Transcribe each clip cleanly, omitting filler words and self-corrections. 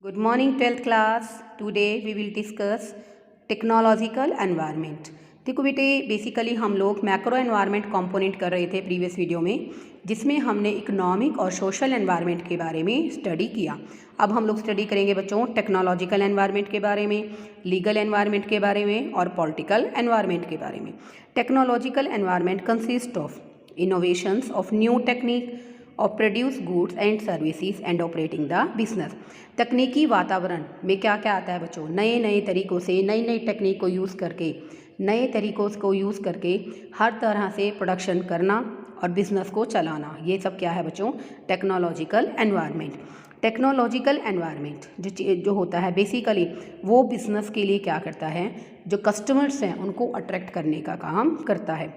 Good morning 12th class. Today we will discuss technological environment. देखो बेटे, basically हम लोग मैक्रो एनवायरनमेंट कंपोनेंट कर रहे थे प्रीवियस वीडियो में, जिसमें हमने इकोनॉमिक और सोशल एनवायरनमेंट के बारे में स्टडी किया। अब हम लोग स्टडी करेंगे बच्चों टेक्नोलॉजिकल एनवायरनमेंट के बारे में, लीगल एनवायरनमेंट के बारे में और पॉलिटिकल एनवायरनमेंट के बारे में। Technological environment consist of innovations of new technique of produce goods and services and operating the business. तकनीकी वातावरण में क्या क्या आता है बच्चों? नए नए तरीक़ों से, नई नई टेक्निक को यूज़ करके, नए तरीक़ों को यूज़ करके हर तरह से प्रोडक्शन करना और बिज़नेस को चलाना, ये सब क्या है बच्चों? Technological environment. टेक्नोलॉजिकल एनवायरनमेंट जो होता है बेसिकली वो बिज़नेस के लिए क्या करता है, जो कस्टमर्स हैं उनको अट्रैक्ट करने का काम करता है।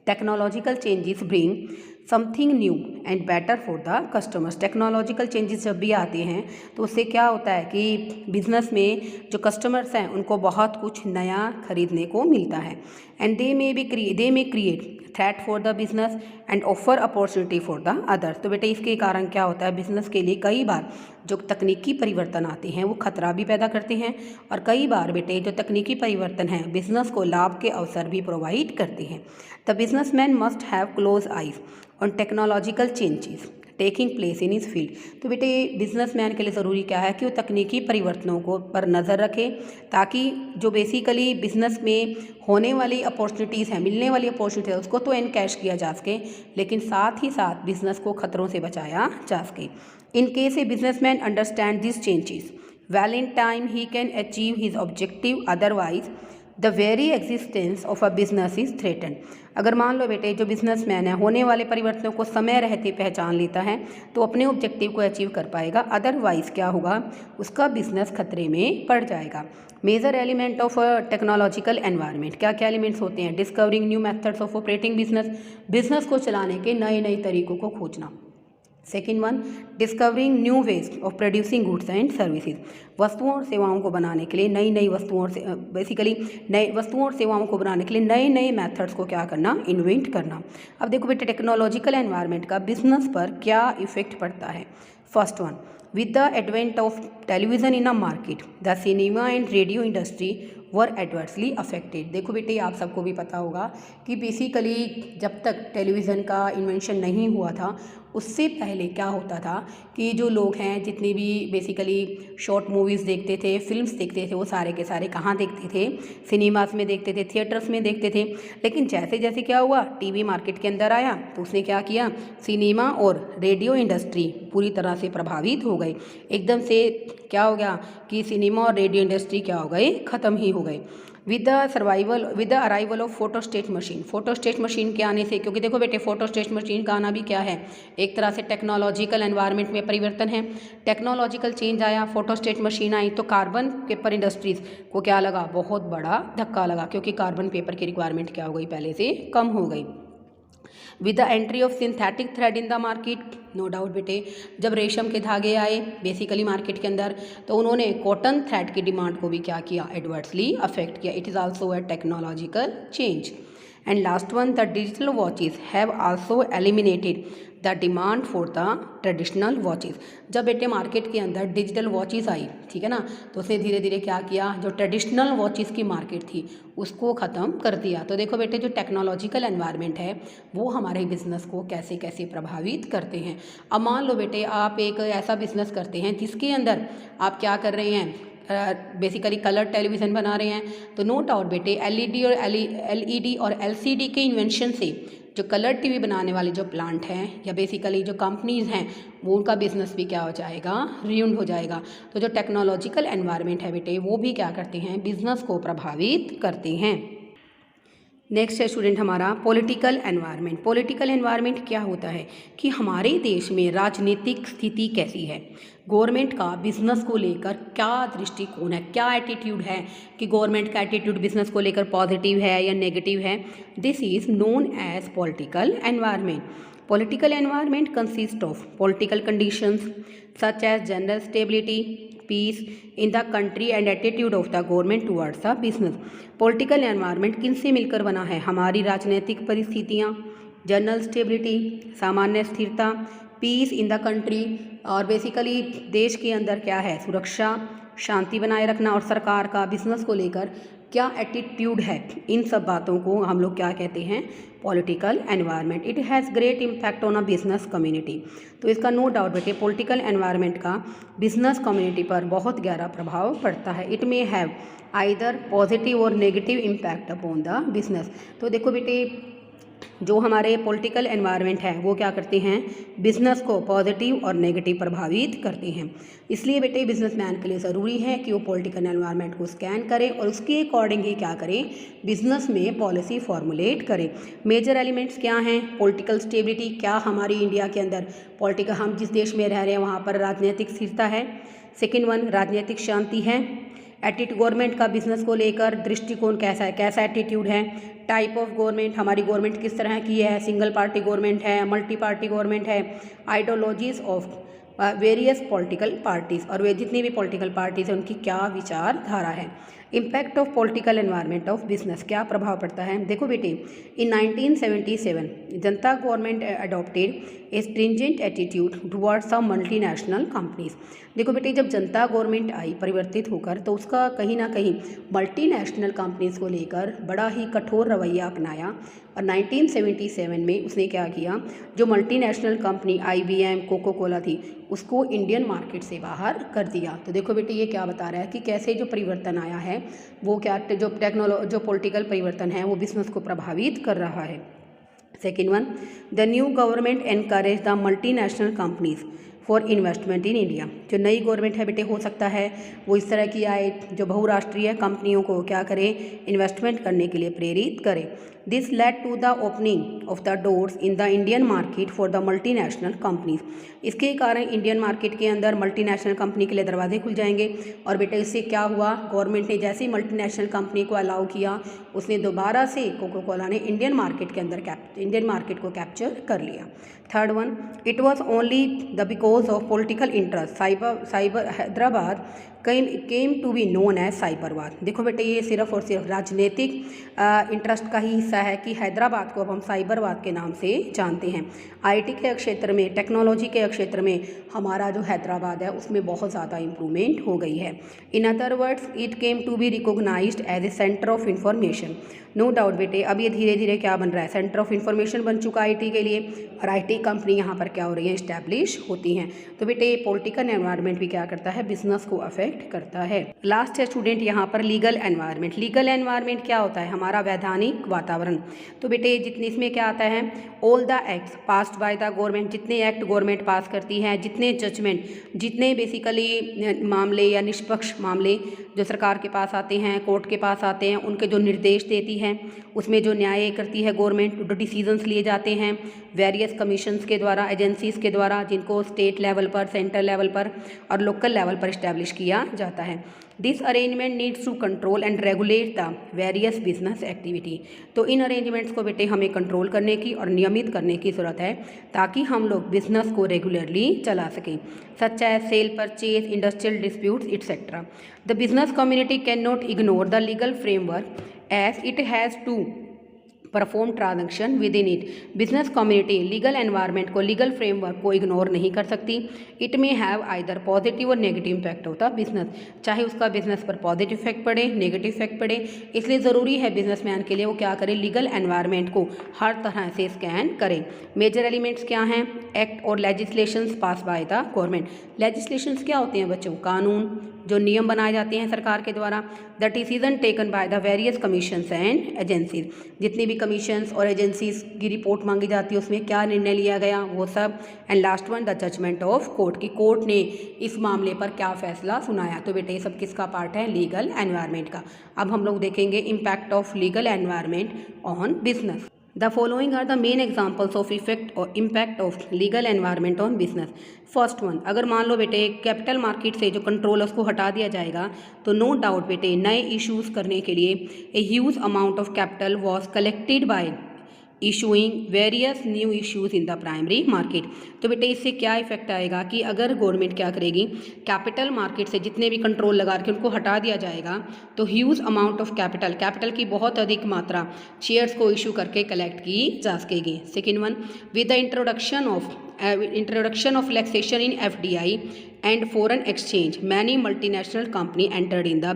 Technological changes bring something new and better for the customers. Technological changes जब भी आते हैं तो उससे क्या होता है कि बिज़नेस में जो कस्टमर्स हैं उनको बहुत कुछ नया खरीदने को मिलता है। And they may create threat for the business and offer opportunity for the other. तो बेटे इसके कारण क्या होता है, बिजनेस के लिए कई बार जो तकनीकी परिवर्तन आते हैं वो खतरा भी पैदा करते हैं, और कई बार बेटे जो तकनीकी परिवर्तन हैं बिजनेस को लाभ के अवसर भी प्रोवाइड करते हैं। The businessman must have close eyes on technological changes taking place in इस फील्ड। तो बेटे बिजनेसमैन के लिए ज़रूरी क्या है कि वो तकनीकी परिवर्तनों को पर नज़र रखे, ताकि जो बेसिकली बिजनेस में होने वाली अपॉर्चुनिटीज़ हैं, मिलने वाली अपॉर्चुनिटी है, उसको तो एनकैश किया जा सके, लेकिन साथ ही साथ बिजनेस को खतरों से बचाया जा सके। In case a businessman understand this changes well in time he can achieve his objective, otherwise the very existence of a business is threaten. अगर मान लो बेटे जो बिजनेसमैन है होने वाले परिवर्तनों को समय रहते पहचान लेता है तो अपने ऑब्जेक्टिव को अचीव कर पाएगा, अदरवाइज क्या होगा, उसका बिजनेस खतरे में पड़ जाएगा। Major element of technological environment, क्या क्या एलिमेंट्स होते हैं? Discovering new methods of operating business, business को चलाने के नए नए तरीकों को खोजना। Second one, discovering new ways of producing goods and services, वस्तुओं और सेवाओं को बनाने के लिए नई नई वस्तुओं से बेसिकली नई वस्तुओं और सेवाओं को बनाने के लिए नए नए मेथड्स को क्या करना, इन्वेंट करना। अब देखो बेटे टेक्नोलॉजिकल एनवायरनमेंट का बिजनेस पर क्या इफेक्ट पड़ता है। First one, with the advent of television in a market, the cinema and radio industry were adversely affected। देखो बेटे आप सबको भी पता होगा कि बेसिकली जब तक टेलीविज़न का इन्वेंशन नहीं हुआ था उससे पहले क्या होता था कि जो लोग हैं जितने भी बेसिकली शॉर्ट मूवीज़ देखते थे, फिल्म्स देखते थे, वो सारे के सारे कहाँ देखते थे? सिनेमास में देखते थे, थिएटर्स में देखते थे। लेकिन जैसे जैसे क्या हुआ, टीवी मार्केट के अंदर आया तो उसने क्या किया, सिनेमा और रेडियो इंडस्ट्री पूरी तरह से प्रभावित हो गई। एकदम से क्या हो गया कि सिनेमा और रेडियो इंडस्ट्री क्या हो गए, ख़त्म ही हो गए। With the arrival of photostat machine, photostat machine के आने से, क्योंकि देखो बेटे फोटोस्टेट मशीन का आना भी क्या है, एक तरह से टेक्नोलॉजिकल एनवायरनमेंट में परिवर्तन है। टेक्नोलॉजिकल चेंज आया, फोटोस्टेट मशीन आई तो कार्बन पेपर इंडस्ट्रीज़ को क्या लगा, बहुत बड़ा धक्का लगा, क्योंकि कार्बन पेपर की रिक्वायरमेंट क्या हो गई, पहले से कम हो गई। With the entry of synthetic thread in the market, no doubt बेटे जब रेशम के धागे आए बेसिकली मार्केट के अंदर तो उन्होंने कॉटन थ्रेड की डिमांड को भी क्या किया, एडवर्सली अफेक्ट किया। It is also a technological change. And last one, the digital watches have also eliminated the demand for the traditional watches. जब बेटे मार्केट के अंदर डिजिटल वॉचेस आई, ठीक है ना, तो उसने धीरे धीरे क्या किया, जो ट्रेडिशनल वॉचेस की मार्केट थी उसको ख़त्म कर दिया। तो देखो बेटे जो टेक्नोलॉजिकल एनवायरनमेंट है वो हमारे बिज़नेस को कैसे कैसे प्रभावित करते हैं। अब मान लो बेटे आप एक ऐसा बिज़नेस करते हैं जिसके अंदर आप क्या कर रहे हैं, बेसिकली कलर टेलीविज़न बना रहे हैं, तो नो डाउट बेटे एलईडी और एलसीडी के इन्वेंशन से जो कलर टीवी बनाने वाले जो प्लांट हैं या बेसिकली जो कंपनीज़ हैं वो उनका बिज़नेस भी क्या हो जाएगा, रियूंड हो जाएगा। तो जो टेक्नोलॉजिकल एनवायरनमेंट है बेटे वो भी क्या करते हैं, बिज़नेस को प्रभावित करते हैं। नेक्स्ट है स्टूडेंट हमारा पॉलिटिकल एनवायरनमेंट। पॉलिटिकल एनवायरनमेंट क्या होता है कि हमारे देश में राजनीतिक स्थिति कैसी है, गवर्नमेंट का बिजनेस को लेकर क्या दृष्टिकोण है, क्या एटीट्यूड है, कि गवर्नमेंट का एटीट्यूड बिजनेस को लेकर पॉजिटिव है या नेगेटिव है। This is known as political environment. Political environment consists of political conditions such as general stability, peace in the country and attitude of the government towards the business। Political environment किन से मिलकर बना है, हमारी राजनीतिक परिस्थितियाँ, general stability सामान्य स्थिरता, पीस इन द कंट्री, और बेसिकली देश के अंदर क्या है, सुरक्षा शांति बनाए रखना, और सरकार का बिजनेस को लेकर क्या एटीट्यूड है, इन सब बातों को हम लोग क्या कहते हैं, political environment. It has great impact on a business community. तो इसका नो डाउट बेटे पॉलिटिकल एनवायरनमेंट का बिजनेस कम्युनिटी पर बहुत गहरा प्रभाव पड़ता है। It may have either positive और negative impact upon the business. तो देखो बेटे जो हमारे पॉलिटिकल एनवायरनमेंट है वो क्या करते हैं, बिजनेस को पॉजिटिव और नेगेटिव प्रभावित करते हैं। इसलिए बेटे बिजनेसमैन के लिए ज़रूरी है कि वो पॉलिटिकल एनवायरनमेंट को स्कैन करें और उसके अकॉर्डिंग ही क्या करें, बिजनेस में पॉलिसी फॉर्मुलेट करें। मेजर एलिमेंट्स क्या हैं, पॉलिटिकल स्टेबिलिटी, क्या हमारी इंडिया के अंदर पॉलिटिकल, हम जिस देश में रह रहे हैं वहाँ पर राजनीतिक स्थिरता है। सेकेंड वन, राजनीतिक शांति है। एटीट्यूड गवर्नमेंट का बिजनेस को लेकर दृष्टिकोण कैसा है, कैसा एटीट्यूड है। टाइप ऑफ गवर्नमेंट, हमारी गवर्नमेंट किस तरह की है, सिंगल पार्टी गवर्नमेंट है, मल्टी पार्टी गवर्नमेंट है। Ideologies of various political parties, और वे जितनी भी पॉलिटिकल पार्टीज़ हैं उनकी क्या विचारधारा है। Impact of political environment of business, क्या प्रभाव पड़ता है। देखो बेटे in 1977 Janata government adopted a stringent attitude towards some multinational companies. देखो बेटे जब जनता गवर्नमेंट आई परिवर्तित होकर, तो उसका कहीं ना कहीं मल्टीनेशनल कंपनीज को लेकर बड़ा ही कठोर रवैया अपनाया। और 1977 में उसने क्या किया, जो multinational company IBM, coca cola थी, उसको इंडियन मार्केट से बाहर कर दिया। तो देखो बेटे ये क्या बता रहा है कि कैसे जो परिवर्तन आया है वो क्या, जो पॉलिटिकल परिवर्तन है वो बिजनेस को प्रभावित कर रहा है। Second one, the new government encourage the multinational companies for investment in India. जो नई गवर्नमेंट है बेटे हो सकता है वो इस तरह की आए जो बहुराष्ट्रीय कंपनियों को क्या करे, इन्वेस्टमेंट करने के लिए प्रेरित करे। This led to the opening of the doors in the Indian market for the multinational companies. इसके कारण इंडियन मार्केट के अंदर मल्टीनेशनल कंपनी के लिए दरवाजे खुल जाएंगे। और बेटे इससे क्या हुआ, गवर्नमेंट ने जैसे ही मल्टीनेशनल कंपनी को अलाउ किया, उसने दोबारा से कोको कोला ने इंडियन मार्केट के अंदर इंडियन मार्केट को कैप्चर कर लिया। Third one, it was only the because of political interest cyber Hyderabad came to be known as Cyberabad. देखो बेटे ये सिर्फ और सिर्फ राजनीतिक इंटरेस्ट का ही हिस्सा है कि हैदराबाद को अब हम साइबरवाद के नाम से जानते हैं। IT के क्षेत्र में, टेक्नोलॉजी के क्षेत्र में हमारा जो हैदराबाद है उसमें बहुत ज़्यादा इम्प्रूवमेंट हो गई है। In other words it came to be recognised as a centre of information. No doubt बेटे अब ये धीरे धीरे क्या बन रहा है, सेंटर ऑफ इंफॉर्मेशन बन चुका IT के लिए, और IT कंपनी यहाँ पर क्या हो रही है, इस्टेब्लिश होती हैं। तो बेटे पॉलिटिकल एनवायरनमेंट भी क्या करता है, बिजनेस को अफेक्ट करता है। लास्ट है स्टूडेंट यहाँ पर लीगल एनवायरनमेंट। लीगल एनवायरनमेंट क्या होता है, हमारा वैधानिक वातावरण। तो बेटे जितने इसमें क्या आता है, all the acts passed by the government, जितने एक्ट गवर्नमेंट पास करती है, जितने जजमेंट, जितने बेसिकली मामले या निष्पक्ष मामले जो सरकार के पास आते हैं, कोर्ट के पास आते हैं, उनके जो निर्देश देती है, उसमें जो न्याय करती है गवर्नमेंट, जो डिसीजंस लिए जाते हैं वेरियस कमीशंस के द्वारा, एजेंसीज़ के द्वारा, जिनको स्टेट लेवल पर, सेंट्रल लेवल पर और लोकल लेवल पर इस्टेब्लिश किया जाता है। This arrangement needs to control and regulate the various business activity. तो इन अरेंजमेंट्स को बेटे हमें कंट्रोल करने की और नियमित करने की ज़रूरत है ताकि हम लोग बिजनेस को रेगुलरली चला सकें, such as sale, purchase, industrial disputes etcetera. The business community can not ignore the legal framework as it has to perform transaction with in it. Business community legal environment को, legal framework को ignore नहीं कर सकती। It may have either positive और negative impact होता है business, चाहे उसका बिजनेस पर पॉजिटिव इफेक्ट पड़े, नेगेटिव इफेक्ट पड़े। इसलिए ज़रूरी है बिजनेसमैन के लिए वो क्या करे, लीगल एनवायरनमेंट को हर तरह से स्कैन करे। मेजर एलिमेंट्स क्या हैं, एक्ट और legislations pass by the government. Legislations क्या होते हैं बच्चों, कानून जो नियम बनाए जाते हैं सरकार के द्वारा। The decision taken by the various commissions and agencies, जितनी भी कमीशंस और एजेंसीज की रिपोर्ट मांगी जाती है उसमें क्या निर्णय लिया गया वो सब। And last one the judgement of court, की कोर्ट ने इस मामले पर क्या फैसला सुनाया। तो बेटे ये सब किसका पार्ट है, लीगल एनवायरनमेंट का। अब हम लोग देखेंगे impact of legal environment on business. The following are the main examples of effect or impact of legal environment on business. First one, अगर मान लो बेटे कैपिटल मार्केट से जो कंट्रोल है उसको हटा दिया जाएगा तो नो डाउट बेटे नए इश्यूज़ करने के लिए a huge amount of capital was collected by issuing various new issues in the primary market. तो बेटे इससे क्या इफेक्ट आएगा कि अगर गवर्नमेंट क्या करेगी, कैपिटल मार्केट से जितने भी कंट्रोल लगा के उनको हटा दिया जाएगा तो ह्यूज अमाउंट ऑफ कैपिटल की बहुत अधिक मात्रा शेयर्स को इशू करके कलेक्ट की जा सकेगी। Second one, with the introduction of introduction of relaxation in FDI and foreign exchange, many multinational company entered in the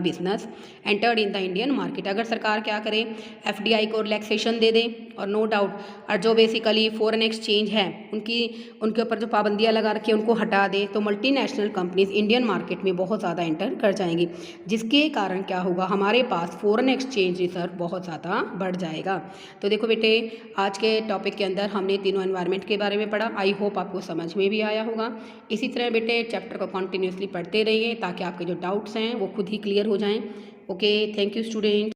Indian market। अगर सरकार क्या करे, FDI को रिलैक्सेशन दे दे और नो डाउट और जो बेसिकली फॉरेन एक्सचेंज है उनके ऊपर जो पाबंदियां लगा रखी है उनको हटा दे, तो मल्टीनेशनल कंपनीज इंडियन मार्केट में बहुत ज़्यादा एंटर कर जाएंगी, जिसके कारण क्या होगा, हमारे पास फॉरेन एक्सचेंज रिजर्व बहुत ज़्यादा बढ़ जाएगा। तो देखो बेटे, आज के टॉपिक के अंदर हमने तीनों एनवायरनमेंट के बारे में पढ़ा। आई होप आपको समझ में भी आया होगा। इसी तरह बेटे चैप्टर को कंटिन्यूसली पढ़ते रहिए ताकि आपके जो डाउट्स हैं वो खुद ही क्लियर हो जाएं। Okay, thank you student.